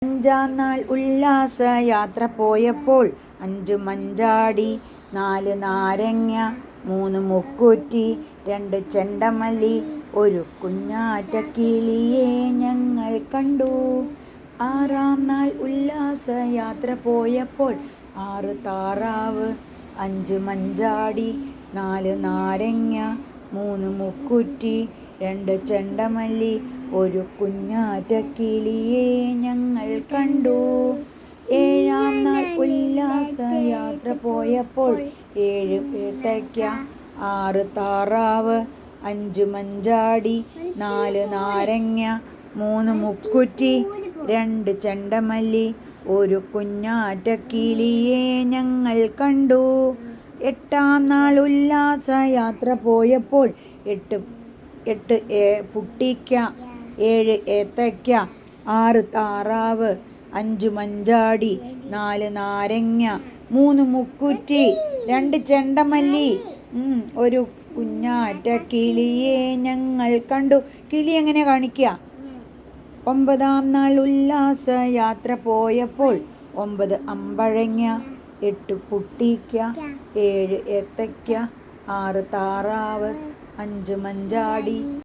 അഞ്ചാം നാൾ ഉല്ലാസയാത്ര പോയപ്പോൾ 5 മഞ്ചാടി 4 നാരങ്ങ 3 മുക്കുറ്റി 2 ചെണ്ടമല്ലി 1 കുഞ്ഞാറ്റക്കിളിയെ ഞങ്ങൾ കണ്ടു. ആറാം നാൾ ഉല്ലാസയാത്ര പോയപ്പോൾ 6 താറാവ് 5 മഞ്ചാടി 4 നാരങ്ങ 3 മുക്കുറ്റി 2 ചെണ്ടമല്ലി 1 കുഞ്ഞാറ്റക്കിളിയെ ഞങ്ങൾ കണ്ടു. ഏഴാം നാൾ ഉല്ലാസയാത്ര പോയപ്പോൾ 7 ഏത്തയ്ക്ക 6 താറാവ് 5 മഞ്ചാടി 4 നാരങ്ങ 3 മുക്കുറ്റി 2 ചെണ്ടമല്ലി 1 കുഞ്ഞാറ്റക്കിളിയെ ഞങ്ങൾ കണ്ടു. എട്ടാം നാൾ ഉല്ലാസയാത്ര പോയപ്പോൾ 8 പുട്ടിക്ക 7 ഏത്തയ്ക്ക 6 താറാവ് 5 മഞ്ചാടി 4 നാരങ്ങ 3 മുക്കുറ്റി 2 ചെണ്ടമല്ലി 1 കുഞ്ഞാറ്റക്കിളിയെ ഞങ്ങൾ കണ്ടു. കിളി എങ്ങനെ കാണിക്കുക? ഒമ്പതാം നാൾ ഉല്ലാസയാത്ര പോയപ്പോൾ 9 അമ്പഴങ്ങ 8 പുട്ടിക്ക 7 ഏത്തയ്ക്ക 6 താറാവ് 5 മഞ്ചാടി